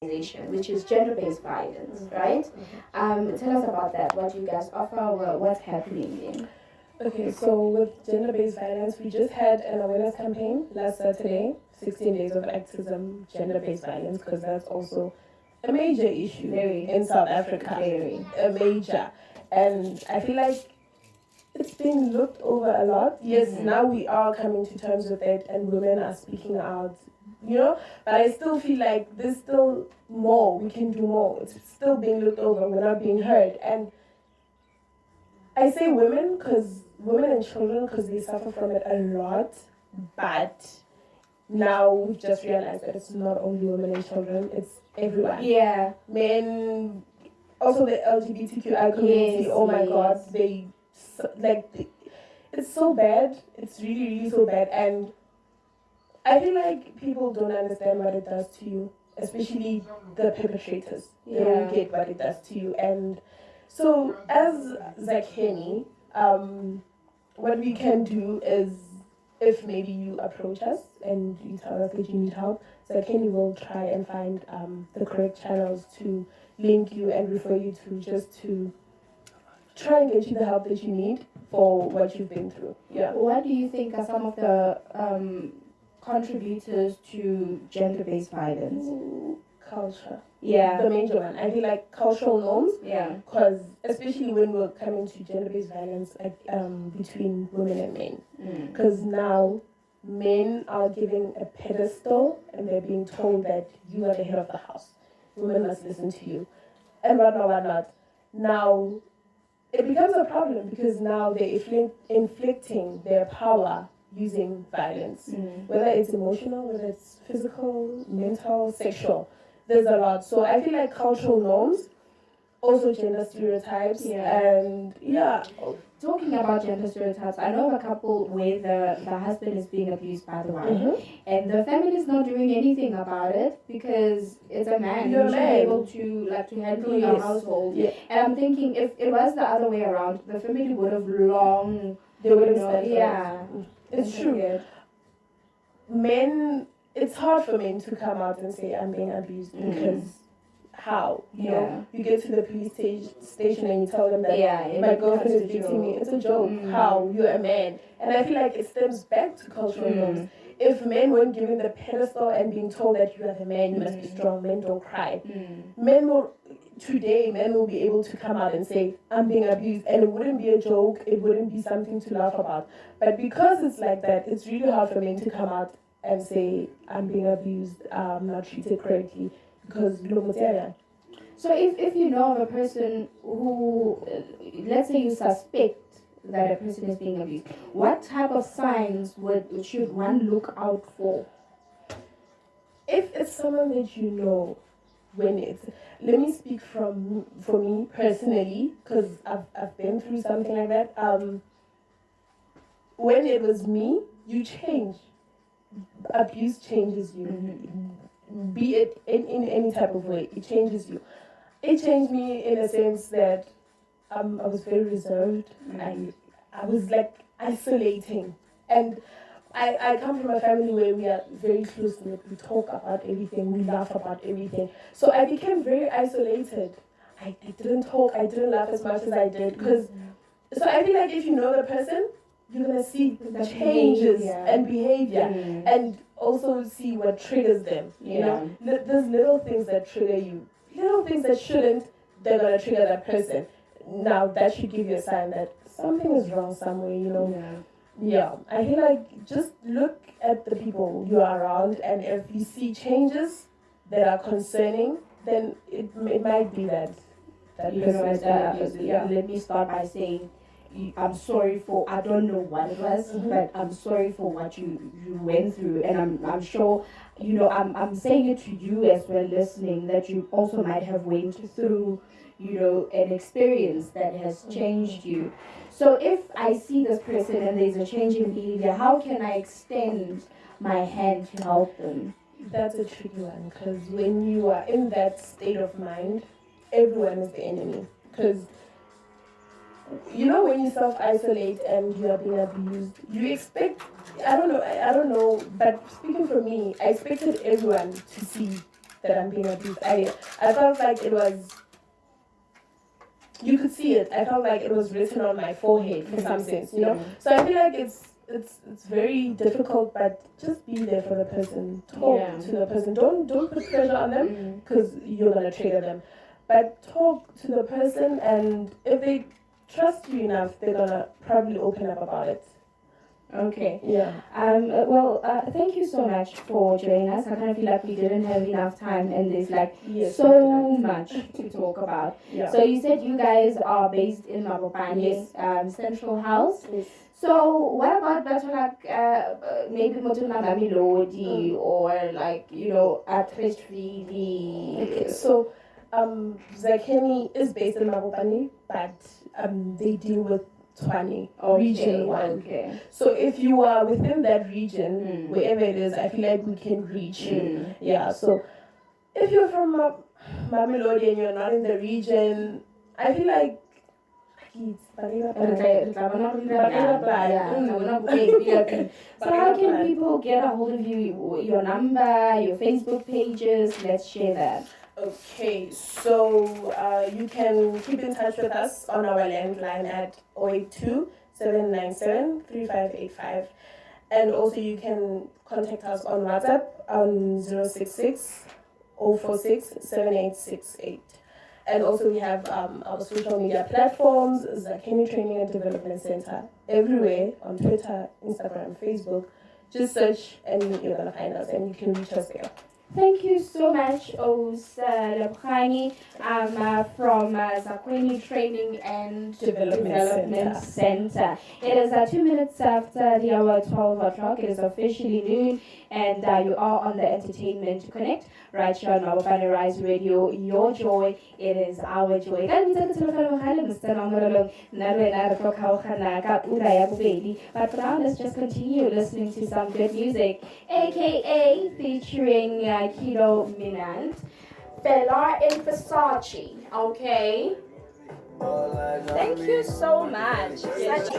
which is gender-based violence, right? Tell us about that. What you guys offer, or what's happening there? Okay, so with gender-based violence, we just had an awareness campaign last Saturday, 16 days of activism, gender-based violence, because that's also a major issue in South Africa. A major. And I feel like it's being looked over a lot. Yes, now we are coming to terms with it and women are speaking out, but I still feel like there's still more. We can do more. It's still being looked over. We're not being heard. And I say women and children because they suffer from it a lot, but now we've just realized that it's not only women and children, it's everyone. Yeah. Men, also the LGBTQI community, oh my God, it's so bad. It's really, really so bad. And I feel like people don't understand what it does to you, especially the perpetrators. They don't get what it does to you. And so as Zakheni, what we can do is, if maybe you approach us and you tell us that you need help, Zakheni will try and find the correct channels to link you and refer you to, just to try and get you the help that you need for what you've been through. Yeah. What do you think are some of the contributors to gender-based violence? Culture. Yeah. The major one. I feel like cultural norms. Yeah. Because especially when we're coming to gender-based violence, like between women and men. Because now men are given a pedestal and they're being told that you are the head of the house. Women must listen to you. And whatnot. Now, it becomes a problem because now they're inflicting their power using violence. Whether it's emotional, whether it's physical, mental, sexual. There's a lot. So I feel like cultural norms, also gender stereotypes, and Talking about gender stereotypes, I know of a couple where the husband is being abused by the wife, and the family is not doing anything about it because it's a man. You should be able to handle your household. Yeah. And I'm thinking, if it was the other way around, the family would have long. They would have It's true. Men, it's hard for men to come out and say, I'm being abused, because how? You know, you get to the police station and you tell them that my girlfriend is beating me. It's a joke. How? You're a man. And I feel like it stems back to cultural norms. If men weren't given the pedestal and being told that you are the man, you must be strong, men don't cry. Men will be able to come out and say, I'm being abused, and it wouldn't be a joke, it wouldn't be something to laugh about. But because it's like that, it's really hard for men to come out and say, I'm being abused, I'm not treated correctly, because So if you know of a person who, let's say you suspect that a person is being abused, what type of signs should one look out for? If it's someone that you know, let me speak for me personally, because I've been through something like that. When it was me, you change. Abuse changes you. Be it in any type of way, it changes you. It changed me in a sense that I was very reserved. I was like isolating, and I come from a family where we are very close-knit. We talk about everything, we laugh about everything. So I became very isolated. I didn't talk, I didn't laugh as much as I did. So I feel like if you know the person, you're going to see the changes and behavior, and also see what triggers them. You know, there's little things that trigger you. Little things that shouldn't, they're going to trigger that person. Now, that should give you a sign that something is wrong somewhere, you know. Yeah, I feel like just look at the people you are around, and if you see changes that are concerning, then it might be that person. Let me start by saying, I'm sorry for, I don't know what it was, but I'm sorry for what you went through, and I'm sure, I'm saying it to you as well listening, that you also might have went through, an experience that has changed you. So if I see this person and there's a change in behavior, how can I extend my hand to help them? That's a tricky one, because when you are in that state of mind, everyone is the enemy. Because when you self-isolate and you are being abused, you expect, I don't know, but speaking for me, I expected everyone to see that I'm being abused. I felt like it was, you could see it. I felt like it was written on my forehead for some sense, you know. So I feel like it's very difficult, but just be there for the person. Talk to the person. Don't put pressure on them because you're gonna trigger them. But talk to the person, and if they trust you enough, they're gonna probably open up about it. Okay. Yeah. Well, thank you so much for joining us. I kind of feel like we didn't have enough time, and there's like so much to talk about. Yeah. So you said you guys are based in Mabopane, Central House. Yes. So what about better like maybe Motuna Mamelodi or like at least really? Okay. So Zakheni is based in Mabopane, but they deal with Tshwane, region 1. Okay. So if you are within that region, wherever it is, I feel like we can reach you. Yeah. So if you're from Mamelodi and you're not in the region, I feel like so how can people get a hold of you? Your number, your Facebook pages? Let's share that. Okay, so you can keep in touch with us on our landline at 082 797 3585. And also you can contact us on WhatsApp on 066 046 7868. And also we have our social media platforms, Zakheni Training and Development Center, everywhere on Twitter, Instagram, Facebook. Just search and you're going to find us and you can reach us there. Thank you so much, Lebogang, from Zakheni Training and Development Center. It is 2 minutes after the hour 12 o'clock. It is officially noon, and you are on the Entertainment Connect right here on Mabopane Rise Radio. Your joy, it is our joy. But for now, let's just continue listening to some good music, aka featuring Kilo Minant, Bella in Versace. Okay. Thank you so much. Such